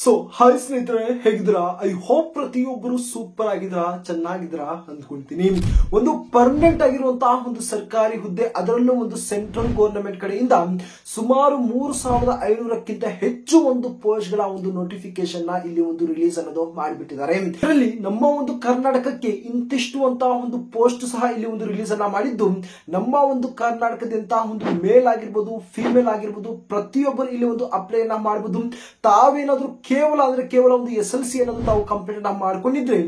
So hi ಸ್ನೇಹಿತರೆ, ಹೇಗಿದ್ದೀರಾ? I hope ಪ್ರತಿಯೊಬ್ಬರು ಸೂಪರ್ ಆಗಿದ್ದೀರಾ, ಚೆನ್ನಾಗಿದ್ದೀರಾ ಅಂದ್ಕೊಳ್ತೀನಿ. ಒಂದು ಪರ್ಮನೆಂಟ್ ಆಗಿರುವಂತಹ ಒಂದು ಸರ್ಕಾರಿ ಹುದ್ದೆ, ಅದರಲ್ಲೂ ಒಂದು ಸೆಂಟ್ರಲ್ ಗವರ್ನಮೆಂಟ್ ಕಡೆಯಿಂದ ಸುಮಾರು 3500ಕ್ಕಿಂತ ಹೆಚ್ಚು ಒಂದು ಪೋಸ್ಟ್ ಗಳ ಒಂದು ನೋಟಿಫಿಕೇಶನ್ ನ ಇಲ್ಲಿ ಒಂದು ರಿಲೀಸ್ ಅನ್ನೋದು ಮಾಡಿಬಿಟ್ಟಿದ್ದಾರೆ. ಇದರಲ್ಲಿ ನಮ್ಮ ಒಂದು ಕರ್ನಾಟಕಕ್ಕೆ ಇಂತಿಷ್ಟು ಅಂತ ಒಂದು ಪೋಸ್ಟ್ ಸಹ ಇಲ್ಲಿ ಒಂದು ರಿಲೀಸ್ ಅನ್ನ ಮಾಡಿದ್ದು, ನಮ್ಮ ಒಂದು ಕರ್ನಾಟಕದಂತ ಒಂದು ಮೇಲ್ ಆಗಿರ್ಬೋದು, ಫಿಮೇಲ್ ಆಗಿರ್ಬೋದು, ಪ್ರತಿಯೊಬ್ಬರು ಇಲ್ಲಿ ಒಂದು ಅಪ್ಲೈ ಅನ್ನ ಮಾಡಬಹುದು. ತಾವೇನಾದ್ರೂ ಕೇವಲ ಒಂದು SLC ಅನ್ನೋದು ತಾವು ಕಂಪ್ಲೀಟ್ ಮಾಡ್ಕೊಂಡಿದ್ರೆ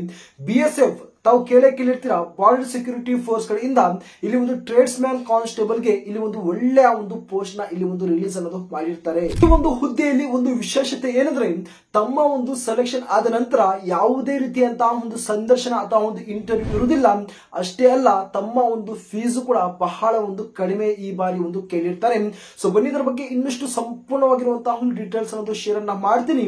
BSF ತಾವು ಕೇಳಿರ್ತೀರಾ, ಬಾರ್ಡರ್ ಸೆಕ್ಯೂರಿಟಿ ಫೋರ್ಸ್ ಕಡೆಯಿಂದ ಇಲ್ಲಿ ಒಂದು ಟ್ರೇಡ್ಸ್ ಮ್ಯಾನ್ ಕಾನ್ಸ್ಟೇಬಲ್ ಗೆ ಇಲ್ಲಿ ಒಂದು ಒಳ್ಳೆಯ ಒಂದು ಪೋಸ್ಟ್ ನ ಇಲ್ಲಿ ಒಂದು ರಿಲೀಸ್ ಅನ್ನೋದು ಮಾಡಿರ್ತಾರೆ. ಈ ಒಂದು ಹುದ್ದೆಯಲ್ಲಿ ಒಂದು ವಿಶೇಷತೆ ಏನಂದ್ರೆ, ತಮ್ಮ ಒಂದು ಸೆಲೆಕ್ಷನ್ ಆದ ನಂತರ ಯಾವುದೇ ರೀತಿಯಂತಹ ಒಂದು ಸಂದರ್ಶನ ಅಥವಾ ಒಂದು ಇಂಟರ್ವ್ಯೂ ಇರುವುದಿಲ್ಲ. ಅಷ್ಟೇ ಅಲ್ಲ, ತಮ್ಮ ಒಂದು ಫೀಸು ಕೂಡ ಬಹಳ ಒಂದು ಕಡಿಮೆ ಈ ಬಾರಿ ಒಂದು ಕೇಳಿರ್ತಾರೆ. ಸೊ ಬನ್ನಿ, ಇದರ ಬಗ್ಗೆ ಇನ್ನಷ್ಟು ಸಂಪೂರ್ಣವಾಗಿರುವಂತಹ ಒಂದು ಡೀಟೇಲ್ಸ್ ಅನ್ನೋದು ಶೇರ್ ಅನ್ನ ಮಾಡ್ತೀನಿ.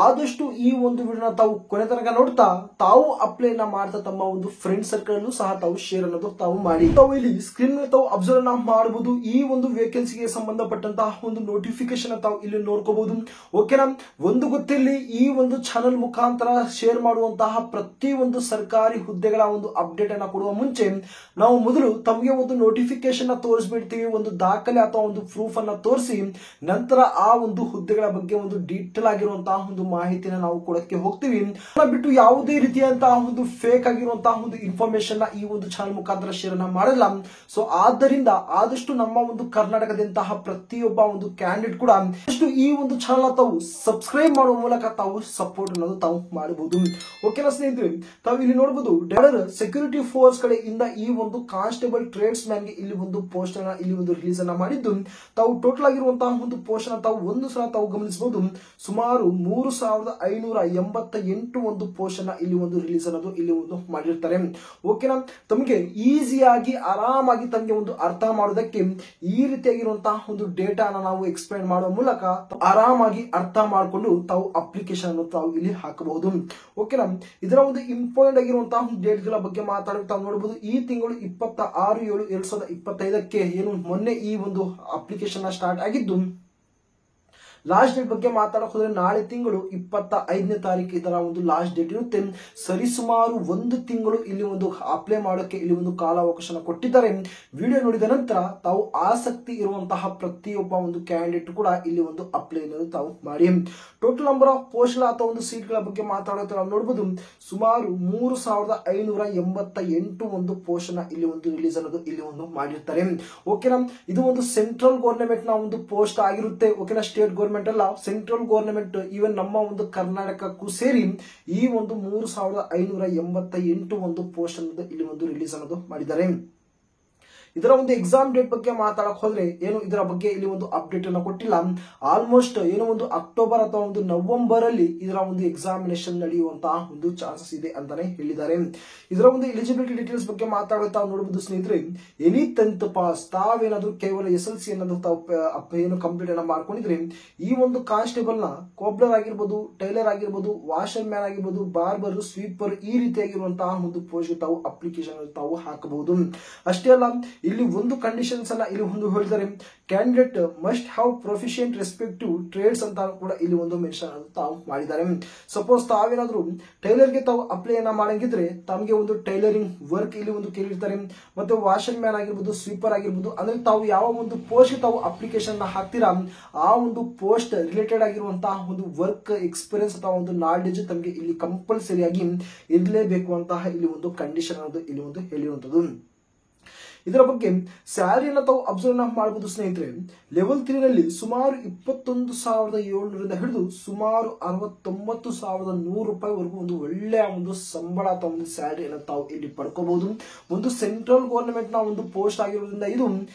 ಆದಷ್ಟು ಈ ಒಂದು ವಿಡಿಯೋನ ತಾವು ಕೊನೆ ತನಕ ನೋಡ್ತಾ ತಾವು ಅಪ್ಲೈ ಮಾಡ್ತಾ ತಮ್ಮ ಒಂದು ಫ್ರೆಂಡ್ ಸರ್ಕಲ್ ಅಲ್ಲೂ ಸಹ ತಾವು ಶೇರ್ ಅನ್ನೋದು ತಾವು ಮಾಡಿ. ತಾವು ಇಲ್ಲಿ ಸ್ಕ್ರೀನ್ ಮೇಲೆ ತಾವು ಅಬ್ಸರ್ವ್ ಮಾಡಬಹುದು. ಈ ಒಂದು ವೇಕೆನ್ಸಿಗೆ ಸಂಬಂಧಪಟ್ಟಂತಹ ಒಂದು ನೋಟಿಫಿಕೇಶನ್ ತಾವು ಇಲ್ಲಿ ನೋಡ್ಕೋಬಹುದು. ಓಕೆನಾ? ಒಂದು ಗೊತ್ತಿರಲಿ, ಈ ಒಂದು ಚಾನೆಲ್ ಮುಖಾಂತರ ಶೇರ್ ಮಾಡುವಂತಹ ಪ್ರತಿ ಒಂದು ಸರ್ಕಾರಿ ಹುದ್ದೆಗಳ ಒಂದು ಅಪ್ಡೇಟ್ ಅನ್ನ ಕೊಡುವ ಮುಂಚೆ ನಾವು ಮೊದಲು ತಮಗೆ ಒಂದು ನೋಟಿಫಿಕೇಶನ್ ತೋರಿಸ್ಬಿಡ್ತೀವಿ, ಒಂದು ದಾಖಲೆ ಅಥವಾ ಒಂದು ಪ್ರೂಫ್ ಅನ್ನ ತೋರಿಸಿ ನಂತರ ಆ ಒಂದು ಹುದ್ದೆಗಳ ಬಗ್ಗೆ ಒಂದು ಡೀಟೇಲ್ ಆಗಿರುವಂತಹ ಒಂದು ಮಾಹಿತಿನ ನಾವು ಕೊಡಕ್ಕೆ ಹೋಗ್ತೀವಿ. ಬಿಟ್ಟು ಯಾವುದೇ ರೀತಿಯಂತಹ ಒಂದು ಫೇಕ್ ಆಗಿರುವಂತಹ ಒಂದು ಇನ್ಫಾರ್ಮೇಶನ್ ನ ಈ ಒಂದು ಚಾನಲ್ ಮುಖಾಂತರ ಶೇರ್ ಅನ್ನ ಮಾಡಲ್ಲ. ಸೊ ಆದ್ದರಿಂದ ಆದಷ್ಟು ನಮ್ಮ ಒಂದು ಕರ್ನಾಟಕದಂತಹ ಪ್ರತಿಯೊಬ್ಬ ಒಂದು ಕ್ಯಾಂಡಿಡೇಟ್ ಕೂಡ ಈ ಒಂದು ಚಾನಲ್ ತಾವು ಸಬ್ಸ್ಕ್ರೈಬ್ ಮಾಡುವ ಮೂಲಕ ತಾವು ಸಪೋರ್ಟ್ ಅನ್ನೋದು ತಾವು ಮಾಡಬಹುದು. ಓಕೆನಾ ಸ್ನೇಹಿತರೆ? ತಾವು ಇಲ್ಲಿ ನೋಡಬಹುದು, ಬಾರ್ಡರ್ ಸೆಕ್ಯೂರಿಟಿ ಫೋರ್ಸ್ ಕಡೆಯಿಂದ ಈ ಒಂದು ಕಾನ್ಸ್ಟೇಬಲ್ ಟ್ರೇಡ್ಸ್ ಮ್ಯಾನ್ ಗೆ ಇಲ್ಲಿ ಒಂದು ಪೋಸ್ಟ್ ಅನ್ನ ಇಲ್ಲಿ ಒಂದು ರಿಲೀಸ್ ಅನ್ನ ಮಾಡಿದ್ದು, ತಾವು ಟೋಟಲ್ ಆಗಿರುವಂತಹ ಒಂದು ಪೋಸ್ಟ್ ಅನ್ನ ತಾವು ಒಂದು ಸಲ ತಾವು ಗಮನಿಸಬಹುದು. ಸುಮಾರು 3588 ಒಂದು ಪೋಸ್ಟ್ ಅನ್ನ ಇಲ್ಲಿ ಒಂದು ರಿಲೀಸ್ ಅನ್ನೋದು ಇಲ್ಲಿ ಒಂದು ಮಾಡಿರ್ತಾರೆ. ಓಕೆನಾ? ತಮಗೆ ಈಸಿಯಾಗಿ ಆರಾಮಾಗಿ ತಮಗೆ ಒಂದು ಅರ್ಥ ಮಾಡೋದಕ್ಕೆ ಈ ರೀತಿಯಾಗಿರುವಂತಹ ಒಂದು ಡೇಟಾ ನಾವು ಎಕ್ಸ್ಪ್ಲೈನ್ ಮಾಡುವ ಮೂಲಕ ಆರಾಮಾಗಿ ಅರ್ಥ ಮಾಡಿಕೊಂಡು ತಾವು ಅಪ್ಲಿಕೇಶನ್ ಅನ್ನು ತಾವು ಇಲ್ಲಿ ಹಾಕಬಹುದು. ಓಕೆನಾ? ಇದರ ಒಂದು ಇಂಪಾರ್ಟೆಂಟ್ ಆಗಿರುವಂತಹ ಡೇಟ್ ಗಳ ಬಗ್ಗೆ ಮಾತಾಡೋಕೆ ತಾವು ನೋಡಬಹುದು. ಈ ತಿಂಗಳು 26/7/2025 ಏನು ಮೊನ್ನೆ ಈ ಒಂದು ಅಪ್ಲಿಕೇಶನ್ ಸ್ಟಾರ್ಟ್ ಆಗಿದ್ದು, ಲಾಸ್ಟ್ ಡೇಟ್ ಬಗ್ಗೆ ಮಾತಾಡಕ್ ಹೋದ್ರೆ ನಾಳೆ ತಿಂಗಳು 25ನೇ ತಾರೀಕು ಇದರ ಒಂದು ಲಾಸ್ಟ್ ಡೇಟ್ ಇರುತ್ತೆ. ಸರಿಸುಮಾರು ಒಂದು ತಿಂಗಳು ಇಲ್ಲಿ ಒಂದು ಅಪ್ಲೈ ಮಾಡೋಕೆ ಇಲ್ಲಿ ಒಂದು ಕಾಲಾವಕಾಶ ಕೊಟ್ಟಿದ್ದಾರೆ. ವಿಡಿಯೋ ನೋಡಿದ ನಂತರ ತಾವು ಆಸಕ್ತಿ ಇರುವಂತಹ ಪ್ರತಿಯೊಬ್ಬ ಒಂದು ಕ್ಯಾಂಡಿಡೇಟ್ ಕೂಡ ಇಲ್ಲಿ ಒಂದು ಅಪ್ಲೈ ತಾವು ಮಾಡಿ. ಟೋಟಲ್ ನಂಬರ್ ಆಫ್ ಪೋಸ್ಟ್ ಅಥವಾ ಒಂದು ಸೀಟ್ ಗಳ ಬಗ್ಗೆ ಮಾತಾಡೋಕೆ ನಾವು ನೋಡಬಹುದು. ಸುಮಾರು 3588 ಒಂದು ಪೋಸ್ಟ್ ನ ಇಲ್ಲಿ ಒಂದು ರಿಲೀಸ್ ಅನ್ನೋದು ಇಲ್ಲಿ ಒಂದು ಮಾಡಿರ್ತಾರೆ. ಓಕೆನಾ? ಇದು ಒಂದು ಸೆಂಟ್ರಲ್ ಗವರ್ನಮೆಂಟ್ ನ ಒಂದು ಪೋಸ್ಟ್ ಆಗಿರುತ್ತೆ. ಓಕೆನಾ? ಸ್ಟೇಟ್ ಗವರ್ನಮೆಂಟ್ ಅಲ್ಲ, ಸೆಂಟ್ರಲ್ ಗವರ್ನಮೆಂಟ್. ಈವನ್ ನಮ್ಮ ಒಂದು ಕರ್ನಾಟಕಕ್ಕೂ ಸೇರಿ ಈ ಒಂದು 3588 ಒಂದು ಪೋಸ್ಟ್ ಅನ್ನೋದು ಇಲ್ಲಿ ಒಂದು ರಿಲೀಸ್ ಅನ್ನೋದು ಮಾಡಿದ್ದಾರೆ. ಇದರ ಒಂದು ಎಕ್ಸಾಮ್ ಡೇಟ್ ಬಗ್ಗೆ ಮಾತಾಡಕ್ ಹೋದ್ರೆ ಏನು ಇದರ ಬಗ್ಗೆ ಇಲ್ಲಿ ಒಂದು ಅಪ್ಡೇಟ್ ಅನ್ನು ಕೊಟ್ಟಿಲ್ಲ. ಆಲ್ಮೋಸ್ಟ್ ಏನೋ ಒಂದು ಅಕ್ಟೋಬರ್ ಅಥವಾ ಒಂದು ನವೆಂಬರ್ ಅಲ್ಲಿ ಇದರ ಒಂದು ಎಕ್ಸಾಮಿನೇಷನ್ ನಡೆಯುವಂತಹ ಒಂದು ಚಾನ್ಸಸ್ ಇದೆ ಅಂತಾನೆ ಹೇಳಿದ್ದಾರೆ. ಇದರ ಒಂದು ಎಲಿಜಿಬಿಲಿಟಿ ಡೀಟೇಲ್ಸ್ ಬಗ್ಗೆ ಮಾತಾಡೋದು ತಾವು ನೋಡಬಹುದು ಸ್ನೇಹಿತರೆ. ಎನಿ 10th ಪಾಸ್, ತಾವೇನಾದ್ರೂ ಕೇವಲ SLC ಅನ್ನೋದು ತಾವು ಏನು ಕಂಪ್ಲೀಟ್ ಅನ್ನ ಮಾಡ್ಕೊಂಡಿದ್ರೆ ಈ ಒಂದು ಕಾನ್ಸ್ಟೇಬಲ್ ನ ಕೋಬ್ಲರ್ ಆಗಿರ್ಬೋದು, ಟೈಲರ್ ಆಗಿರ್ಬೋದು, ವಾಷರ್ ಮ್ಯಾನ್ ಆಗಿರ್ಬೋದು, ಬಾರ್ಬರ್, ಸ್ವೀಪರ್, ಈ ರೀತಿಯಾಗಿರುವಂತಹ ಒಂದು ಪೋಸ್ಟ್ ತಾವು ಅಪ್ಲಿಕೇಶನ್ ತಾವು ಹಾಕಬಹುದು. ಅಷ್ಟೇ ಅಲ್ಲ, ಇಲ್ಲಿ ಒಂದು ಕಂಡೀಷನ್ಸ್ ಅನ್ನ ಇಲ್ಲಿ ಒಂದು ಹೇಳಿದ್ದಾರೆ. Candidate must have proficient respective trades ಅಂತ ಕೂಡ ಇಲ್ಲಿ ಒಂದು ಮೆನ್ಷನ್ ತಾವು ಮಾಡಿದ್ದಾರೆ. ಸಪೋಸ್ ತಾವೇನಾದ್ರೂ ಟೈಲರ್ ಗೆ ತಾವು ಅಪ್ಲೈ ಅನ್ನ ಮಾಡಂಗಿದ್ರೆ ತಮಗೆ ಒಂದು ಟೈಲರಿಂಗ್ ವರ್ಕ್ ಇಲ್ಲಿ ಒಂದು ಕೇಳಿರ್ತಾರೆ. ಮತ್ತೆ ವಾಷರ್ ಮ್ಯಾನ್ ಆಗಿರ್ಬೋದು, ಸ್ವೀಪರ್ ಆಗಿರ್ಬೋದು, ಅಂದ್ರೆ ತಾವು ಯಾವ ಒಂದು ಪೋಸ್ಟ್ ತಾವು ಅಪ್ಲಿಕೇಶನ್ ಹಾಕ್ತೀರಾ ಆ ಒಂದು ಪೋಸ್ಟ್ ರಿಲೇಟೆಡ್ ಆಗಿರುವಂತಹ ಒಂದು ವರ್ಕ್ ಎಕ್ಸ್ಪೀರಿಯನ್ಸ್ ಅಥವಾ ಒಂದು ನಾಲೆಡ್ಜ್ ತಮಗೆ ಇಲ್ಲಿ ಕಂಪಲ್ಸರಿಯಾಗಿ ಇರಲೇಬೇಕು ಅಂತಹ ಇಲ್ಲಿ ಒಂದು ಕಂಡೀಷನ್ ಅನ್ನೋದು ಇಲ್ಲಿ ಒಂದು ಹೇಳಿರುವಂತದ್ದು. ಇದರ ಬಗ್ಗೆ ಸ್ಯಾಲರಿಯನ್ನು ತಾವು ಅಬ್ಸರ್ವ್ ಮಾಡಬಹುದು ಸ್ನೇಹಿತರೆ. ಲೆವೆಲ್ 3 ನಲ್ಲಿ ಸುಮಾರು 21,700 ಹಿಡಿದು ಸುಮಾರು 69,100 ರೂಪಾಯಿವರೆಗೂ ಒಂದು ಒಳ್ಳೆಯ ಒಂದು ಸಂಬಳ ಅಥವಾ ಒಂದು ಸ್ಯಾಲರಿಯನ್ನು ತಾವು ಇಲ್ಲಿ ಪಡ್ಕೋಬಹುದು. ಒಂದು ಸೆಂಟ್ರಲ್ ಗವರ್ನಮೆಂಟ್ ನ ಒಂದು ಪೋಸ್ಟ್ ಆಗಿರೋದ್ರಿಂದ ಇದು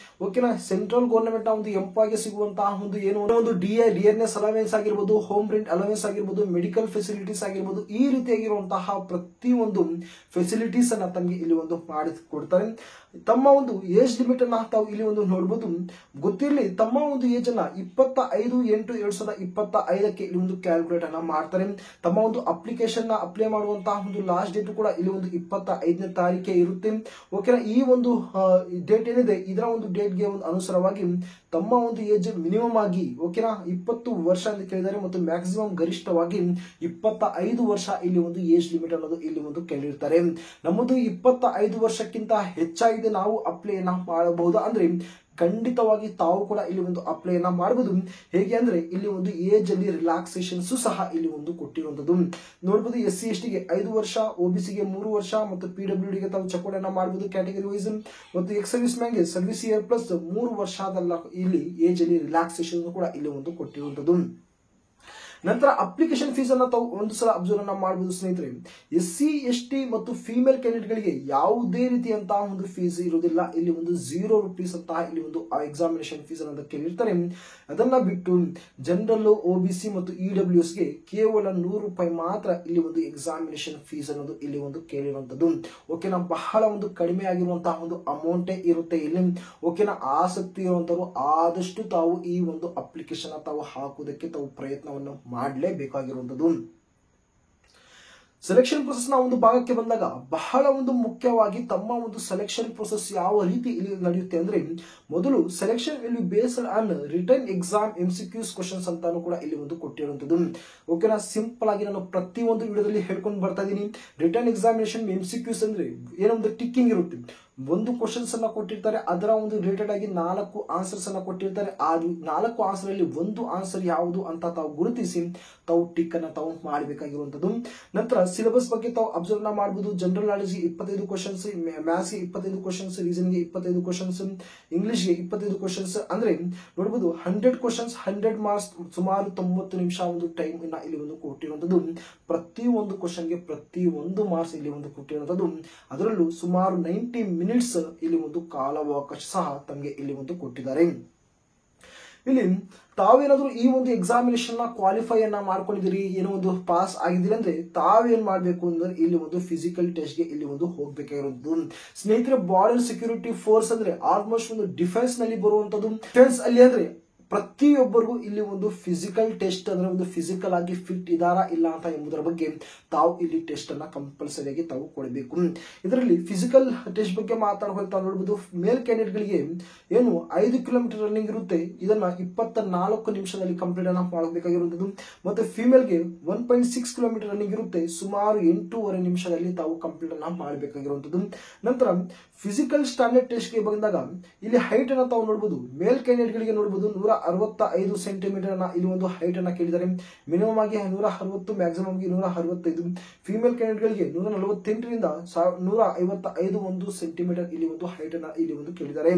ಓಕೆನಾ, ಸೆಂಟ್ರಲ್ ಗವರ್ನಮೆಂಟ್ ನ ಒಂದು ಎಂಪ್ಲಾಯ್ಗೆ ಸಿಗುವಂತಹ ಒಂದು ಏನು ಒಂದು ಡಿಯರ್ನೆಸ್ ಅಲವೆನ್ಸ್ ಆಗಿರ್ಬೋದು, ಹೋಮ್ ರೆಂಟ್ ಅಲವೆನ್ಸ್ ಆಗಿರ್ಬೋದು, ಮೆಡಿಕಲ್ ಫೆಸಿಲಿಟೀಸ್ ಆಗಿರ್ಬೋದು, ಈ ರೀತಿಯಾಗಿರುವಂತಹ ಪ್ರತಿಯೊಂದು ಫೆಸಿಲಿಟೀಸ್ ಅನ್ನ ತಮಗೆ ಇಲ್ಲಿ ಒಂದು ಮಾಡಿಕೊಡ್ತಾರೆ. ತಮ್ಮ ಒಂದು ಏಜ್ ಲಿಮಿಟ್ ಅನ್ನ ತಾವು ಇಲ್ಲಿ ಒಂದು ನೋಡಬಹುದು. ಗೊತ್ತಿರಲಿ, ತಮ್ಮ ಒಂದು ಏಜ್ ಅನ್ನ 25/8/2025 ಇಲ್ಲಿ ಒಂದು ಕ್ಯಾಲ್ಕುಲೇಟ್ ಅನ್ನ ಮಾಡ್ತಾರೆ. ತಮ್ಮ ಒಂದು ಅಪ್ಲಿಕೇಶನ್ ನ ಅಪ್ಲೈ ಮಾಡುವಂತಹ ಒಂದು ಲಾಸ್ಟ್ ಡೇಟ್ ಕೂಡ ಇಲ್ಲಿ ಒಂದು 25ನೇ ತಾರೀಕೆ ಇರುತ್ತೆ. ಓಕೆನಾ, ಈ ಒಂದು ಡೇಟ್ ಏನಿದೆ ಇದರ ಒಂದು ಡೇಟ್ಗೆ ಒಂದು ಅನುಸಾರವಾಗಿ ತಮ್ಮ ಒಂದು ಏಜ್ ಮಿನಿಮಮ್ ಆಗಿ ಓಕೆನಾ 20 ವರ್ಷ ಅಂತ ಕೇಳಿದ್ದಾರೆ ಮತ್ತು ಮ್ಯಾಕ್ಸಿಮಮ್ ಗರಿಷ್ಠವಾಗಿ 25 ವರ್ಷ ಇಲ್ಲಿ ಒಂದು ಏಜ್ ಲಿಮಿಟ್ ಅನ್ನೋದು ಇಲ್ಲಿ ಒಂದು ಕೇಳಿರ್ತಾರೆ. ನಮ್ಮದು 25 ವರ್ಷಕ್ಕಿಂತ ಹೆಚ್ಚಾಗಿದೆ, ನಾವು ಅಪ್ಲೈನ ಮಾಡಬಹುದು. ಅಂದ್ರೆ ಖಂಡಿತವಾಗಿ ತಾವು ಕೂಡ ಇಲ್ಲಿ ಒಂದು ಅಪ್ಲೈನ ಮಾಡಬಹುದು. ಹೇಗೆ ಅಂದ್ರೆ ಇಲ್ಲಿ ಒಂದು ಏಜ್ ಅಲ್ಲಿ ರಿಲ್ಯಾಕ್ಸೇಷನ್ಸ್ ಸಹ ಇಲ್ಲಿ ಒಂದು ಕೊಟ್ಟಿರುವಂತದ್ದು ನೋಡಬಹುದು. SC/ST ಗೆ 5 ವರ್ಷ, OBC ಗೆ 3 ವರ್ಷ ಮತ್ತು PWD ಗೆ ತಾವು ಚೆಕ್ಔಟ್ ಮಾಡಬಹುದು ಕ್ಯಾಟಗರಿ ವೈಸ್. ಮತ್ತು ಎಕ್ಸ್ ಸರ್ವಿಸ್ ಮ್ಯಾನ್ ಗೆ ಸರ್ವಿಸ್ ಇಯರ್ ಪ್ಲಸ್ 3 ವರ್ಷದಲ್ಲ ಇಲ್ಲಿ ಏಜ್ ಅಲ್ಲಿ ರಿಲ್ಯಾಕ್ಸೇಷನ್ ಕೂಡ ಇಲ್ಲಿ ಒಂದು ಕೊಟ್ಟಿರುವಂತದ್ದು. ನಂತರ ಅಪ್ಲಿಕೇಶನ್ ಫೀಸ್ ಅನ್ನ ತಾವು ಒಂದು ಸಲ ಅಬ್ಸರ್ವ್ ಅನ್ನ ಮಾಡಬಹುದು ಸ್ನೇಹಿತರೆ. SC/ST ಮತ್ತು ಫೀಮೇಲ್ ಕ್ಯಾಂಡಿಡೇಟ್ ಗಳಿಗೆ ಯಾವುದೇ ರೀತಿಯಂತಹ ಒಂದು ಫೀಸ್ ಇರುವುದಿಲ್ಲ. ಇಲ್ಲಿ ಒಂದು ₹0 ಅಂತ ಇಲ್ಲಿ ಒಂದು ಎಕ್ಸಾಮಿನೇಷನ್ ಫೀಸ್ ಅನ್ನ ಕೇಳಿರ್ತಾರೆ. ಅದನ್ನ ಬಿಟ್ಟು ಜನರಲ್, OBC ಮತ್ತು EWS ಗೆ ಕೇವಲ ₹100 ಮಾತ್ರ ಇಲ್ಲಿ ಒಂದು ಎಕ್ಸಾಮಿನೇಷನ್ ಫೀಸ್ ಅನ್ನೋದು ಇಲ್ಲಿ ಒಂದು ಕೇಳಿರುವಂತದ್ದು. ಓಕೆನಾ, ಬಹಳ ಒಂದು ಕಡಿಮೆ ಆಗಿರುವಂತಹ ಒಂದು ಅಮೌಂಟೇ ಇರುತ್ತೆ ಇಲ್ಲಿ. ಓಕೆನಾ, ಆಸಕ್ತಿ ಇರುವಂತವರು ಆದಷ್ಟು ತಾವು ಈ ಒಂದು ಅಪ್ಲಿಕೇಶನ್ ತಾವು ಹಾಕುವುದಕ್ಕೆ ತಾವು ಪ್ರಯತ್ನವನ್ನು ಮಾಡಲೇಬೇಕಾಗಿರುವಂತದ್ದು. ಸೆಲೆಕ್ಷನ್ ಪ್ರೊಸೆಸ್ ನ ಒಂದು ಭಾಗಕ್ಕೆ ಬಂದಾಗ ಬಹಳ ಒಂದು ಮುಖ್ಯವಾಗಿ ತಮ್ಮ ಒಂದು ಸೆಲೆಕ್ಷನ್ ಪ್ರೊಸೆಸ್ ಯಾವ ರೀತಿ ಇಲ್ಲಿ ನಡೆಯುತ್ತೆ ಅಂದ್ರೆ, ಮೊದಲು ಸೆಲೆಕ್ಷನ್ ಇಲ್ಲಿ based on return exam MCQs questions ಅಂತಾನು ಕೂಡ ಇಲ್ಲಿ ಒಂದು ಕೊಟ್ಟಿರುವಂತದ್ದು. ಓಕೆನಾ, ಸಿಂಪಲ್ ಆಗಿ ನಾನು ಪ್ರತಿ ಒಂದು ವಿಡಿಯೋದಲ್ಲಿ ಹೇಳ್ಕೊಂಡು ಬರ್ತಾ ಇದೀನಿ. ರಿಟರ್ನ್ ಎಕ್ಸಾಮಿನೇಷನ್ MCQs ಅಂದ್ರೆ ಏನೋ ಒಂದು ಟಿಕ್ಕಿಂಗ್ ಇರುತ್ತೆ. ಒಂದು ಕ್ವಶನ್ಸ್ ಅನ್ನ ಕೊಟ್ಟಿರ್ತಾರೆ, ಅದರ ಒಂದು ರಿಲೇಟೆಡ್ ಆಗಿ 4 ಆನ್ಸರ್ಸ್ ಅನ್ನ ಕೊಟ್ಟಿರ್ತಾರೆ. ಆ 4 ಆನ್ಸರ್ ಅಲ್ಲಿ ಒಂದು ಆನ್ಸರ್ ಯಾವುದು ಅಂತ ತಾವು ಗುರುತಿಸಿ ತಾವು ಟಿಕ್ ಅನ್ನ ತಾವು ಮಾಡಬೇಕಾಗಿರುವಂತದ್ದು. ನಂತರ ಸಿಲೆಬಸ್ ಬಗ್ಗೆ ತಾವು ಅಬ್ಸರ್ವ್ ಮಾಡಬಹುದು. ಜನರಲ್ ನಾಲೆಜ್ 25 ಕ್ವಶನ್ಸ್, ಮ್ಯಾಥ್ಸ್ ಗೆ 25 ಕ್ವಶನ್ಸ್, ರೀಸನಿಂಗ್ ಗೆ 25 ಕ್ವಶನ್ಸ್, ಇಂಗ್ಲಿಷ್ ಗೆ 25 ಕ್ವಶನ್ಸ್. ಅಂದ್ರೆ ನೋಡಬಹುದು 100 ಕ್ವಶನ್ಸ್ 100 ಮಾರ್ಕ್ಸ್, ಸುಮಾರು 90 ನಿಮಿಷ ಒಂದು ಟೈಮ್ ಇಲ್ಲಿ ಒಂದು ಕೊಟ್ಟಿರುವಂತದ್ದು. ಪ್ರತಿ ಒಂದು ಕ್ವಶನ್ ಗೆ ಪ್ರತಿ ಒಂದು ಮಾರ್ಕ್ಸ್ ಇಲ್ಲಿ ಒಂದು ಕೊಟ್ಟಿರುವಂತದ್ದು. ಅದರಲ್ಲೂ ಸುಮಾರು 90 ಮಿನಿಟ್ಸ್ ಇಲ್ಲಿ ಒಂದು ಕಾಲಾವಕಾಶ ಸಹ ತಮಗೆ ಇಲ್ಲಿ ಒಂದು ಕೊಟ್ಟಿದ್ದಾರೆ. ಇಲ್ಲಿ ತಾವೇನಾದ್ರೂ ಈ ಒಂದು ಎಕ್ಸಾಮಿನೇಷನ್ ನ ಕ್ವಾಲಿಫೈ ಅನ್ನ ಮಾಡ್ಕೊಂಡಿದ್ದೀರಿ, ಏನೋ ಒಂದು ಪಾಸ್ ಆಗಿದ್ದೀರಿ ಅಂದ್ರೆ ತಾವೇನ್ ಮಾಡ್ಬೇಕು ಅಂದ್ರೆ ಇಲ್ಲಿ ಒಂದು ಫಿಸಿಕಲ್ ಟೆಸ್ಟ್ ಗೆ ಇಲ್ಲಿ ಒಂದು ಹೋಗ್ಬೇಕಾಗಿರೋದು. ಸ್ನೇಹಿತರೆ, ಬಾರ್ಡರ್ ಸೆಕ್ಯೂರಿಟಿ ಫೋರ್ಸ್ ಅಂದ್ರೆ ಆಲ್ಮೋಸ್ಟ್ ಒಂದು ಡಿಫೆನ್ಸ್ ನಲ್ಲಿ ಬರುವಂತದ್ದು. ಡಿಫೆನ್ಸ್ ಅಲ್ಲಿ ಅಂದ್ರೆ ಪ್ರತಿಯೊಬ್ಬರಿಗೂ ಇಲ್ಲಿ ಒಂದು ಫಿಸಿಕಲ್ ಟೆಸ್ಟ್ ಅಂದ್ರೆ ಒಂದು ಫಿಸಿಕಲ್ ಆಗಿ ಫಿಟ್ ಇದಾರಾ ಇಲ್ಲ ಅಂತ ಎಂಬುದರ ಬಗ್ಗೆ ತಾವು ಇಲ್ಲಿ ಟೆಸ್ಟ್ ಅನ್ನ ಕಂಪಲ್ಸರಿಯಾಗಿ ತಾವು ಕೊಡಬೇಕು. ಇದರಲ್ಲಿ ಫಿಸಿಕಲ್ ಟೆಸ್ಟ್ ಬಗ್ಗೆ ಮಾತಾಡ್ಕೊಂಡು ತಾವು ನೋಡಬಹುದು. ಮೇಲ್ ಕ್ಯಾಂಡಿಡೇಟ್ ಗಳಿಗೆ ಏನು 5 ಕಿಲೋಮೀಟರ್ ರನ್ನಿಂಗ್ ಇರುತ್ತೆ, ಇದನ್ನ 24 ನಿಮಿಷದಲ್ಲಿ ಕಂಪ್ಲೀಟ್ ಅನ್ನ ಮಾಡಬೇಕಾಗಿರುವಂತದ್ದು. ಮತ್ತೆ ಫಿಮೇಲ್ ಗೆ 1.6 ಕಿಲೋಮೀಟರ್ ರನ್ನಿಂಗ್ ಇರುತ್ತೆ, ಸುಮಾರು 8.5 ನಿಮಿಷದಲ್ಲಿ ತಾವು ಕಂಪ್ಲೀಟ್ ಅನ್ನ ಮಾಡಬೇಕಾಗಿರುವಂತದ್ದು. ನಂತರ ಫಿಸಿಕಲ್ ಸ್ಟ್ಯಾಂಡರ್ಡ್ ಟೆಸ್ಟ್ ಗೆ ಬಂದಾಗ ಇಲ್ಲಿ ಹೈಟ್ ಅನ್ನ ತಾವು ನೋಡಬಹುದು. ಮೇಲ್ ಕ್ಯಾಂಡಿಡೇಟ್ ಗಳಿಗೆ ನೋಡಬಹುದು 165 ಸೆಂಟಿಮೀಟರ್ ಇಲ್ಲಿ ಒಂದು ಹೈಟ್ ಅನ್ನ ಕೇಳಿದ್ದಾರೆ. ಮಿನಿಮಮ್ ಆಗಿ 160, ಮ್ಯಾಕ್ಸಿಮಮ್ ಆಗಿ 165. ಫಿಮೇಲ್ ಕ್ಯಾಂಡಿಡೇಟ್ ಗಳಿಗೆ 148ರಿಂದ 155 ಒಂದು ಸೆಂಟಿಮೀಟರ್ ಇಲ್ಲಿ ಒಂದು ಹೈಟ್ ಅನ್ನ ಇಲ್ಲಿ ಒಂದು ಕೇಳಿದ್ದಾರೆ.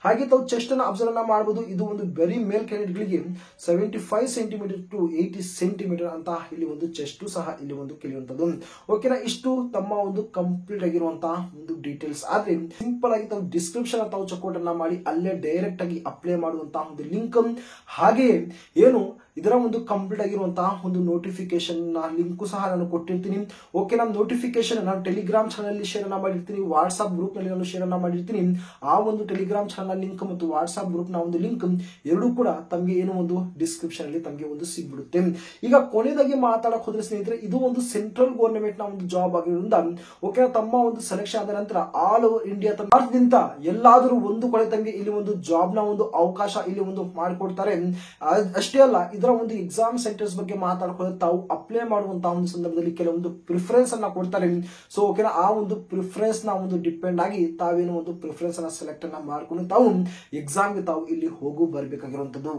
ಹಾಗೆ ತಾವು ಚೆಸ್ಟ್ ಅನ್ನ ಅಬ್ಸರ್ವ್ ಮಾಡಬಹುದು. ಇದು ಒಂದು ವೆರಿ ಮೇಲ್ ಕ್ಯಾಂಡಿಡೇಟ್ ಗಳಿಗೆ 75 ಸೆಂಟಿಮೀಟರ್ ಟು 80 ಸೆಂಟಿಮೀಟರ್ ಅಂತ ಇಲ್ಲಿ ಒಂದು ಚೆಸ್ಟ್ ಸಹ ಇಲ್ಲಿ ಒಂದು ಕೇಳಿರುವಂತದ್ದು. ಓಕೆನಾ, ಇಷ್ಟು ತಮ್ಮ ಒಂದು ಕಂಪ್ಲೀಟ್ ಆಗಿರುವಂತಹ ಒಂದು ಡೀಟೇಲ್ಸ್. ಆದ್ರೆ ಸಿಂಪಲ್ ಆಗಿ ತಾವು ಡಿಸ್ಕ್ರಿಪ್ಷನ್ ತಾವು ಚೆಕ್ಔಟ್ ಅನ್ನ ಮಾಡಿ ಅಲ್ಲೇ ಡೈರೆಕ್ಟ್ ಆಗಿ ಅಪ್ಲೈ ಮಾಡುವಂತಹ ಒಂದು ಲಿಂಕ್, ಹಾಗೆ ಏನು ಇದರ ಒಂದು ಕಂಪ್ಲೀಟ್ ಆಗಿರುವಂತಹ ಒಂದು ನೋಟಿಫಿಕೇಶನ್ ಲಿಂಕ್ ಸಹ ನಾನು ಕೊಟ್ಟಿರ್ತೀನಿ. ಓಕೆ, ನಮ್ಮ ನೋಟಿಫಿಕೇಶನ್ ನಾನು ಟೆಲಿಗ್ರಾಮ್ ಚಾನಲ್ ಅಲ್ಲಿ ಶೇರ್ ಅನ್ನ ಮಾಡಿರ್ತೀನಿ, ವಾಟ್ಸ್ಆಪ್ ಗ್ರೂಪ್ ನಲ್ಲಿ ನಾನು ಶೇರ್ ಅನ್ನ ಮಾಡಿರ್ತೀನಿ. ಆ ಒಂದು ಟೆಲಿಗ್ರಾಮ್ ಚಾನಲ್ ಲಿಂಕ್ ಮತ್ತು ವಾಟ್ಸ್ಆಪ್ ಗ್ರೂಪ್ ನ ಒಂದು ಲಿಂಕ್ ಎರಡೂ ಕೂಡ ತಮಗೆ ಏನೋ ಒಂದು ಡಿಸ್ಕ್ರಿಪ್ಷನ್ ಅಲ್ಲಿ ತಮಗೆ ಒಂದು ಸಿಗ್ಬಿಡುತ್ತೆ. ಈಗ ಕೊನೆಯದಾಗಿ ಮಾತಾಡಕ್ ಹೋದ್ರೆ ಸ್ನೇಹಿತರೆ, ಇದು ಒಂದು ಸೆಂಟ್ರಲ್ ಗವರ್ನಮೆಂಟ್ ನ ಒಂದು ಜಾಬ್ ಆಗಿರೋದ್ರಿಂದ ಓಕೆ, ತಮ್ಮ ಒಂದು ಸೆಲೆಕ್ಷನ್ ಆದ ನಂತರ ಆಲ್ ಓವರ್ ಇಂಡಿಯಾ ಭಾರತದಿಂದ ಎಲ್ಲಾದರೂ ಒಂದು ಕಡೆ ತಮಗೆ ಇಲ್ಲಿ ಒಂದು ಜಾಬ್ ನ ಒಂದು ಅವಕಾಶ ಇಲ್ಲಿ ಒಂದು ಮಾಡಿಕೊಡ್ತಾರೆ. ಅಷ್ಟೇ ಅಲ್ಲ, ಇದರ ಒಂದು ಎಕ್ಸಾಮ್ ಸೆಂಟರ್ಸ್ ಬಗ್ಗೆ ಮಾತಾಡ್ಕೊಳ್ಳೋದು ತಾವು ಅಪ್ಲೈ ಮಾಡುವಂತಹ ಒಂದು ಸಂದರ್ಭದಲ್ಲಿ ಕೆಲವೊಂದು ಪ್ರಿಫರೆನ್ಸ್ ಅನ್ನ ಕೊಡ್ತಾರೆ. ಸೊ ಓಕೆನಾ, ಆ ಒಂದು ಪ್ರಿಫರೆನ್ಸ್ ನ ಒಂದು ಡಿಪೆಂಡ್ ಆಗಿ ತಾವೇನೋ ಒಂದು ಪ್ರಿಫರೆನ್ಸ್ ಅನ್ನ ಸೆಲೆಕ್ಟ್ ಅನ್ನ ಮಾಡ್ಕೊಂಡು ತಾವು ಎಕ್ಸಾಮ್ಗೆ ತಾವು ಇಲ್ಲಿ ಹೋಗು ಬರ್ಬೇಕಾಗಿರುವಂತದ್ದು.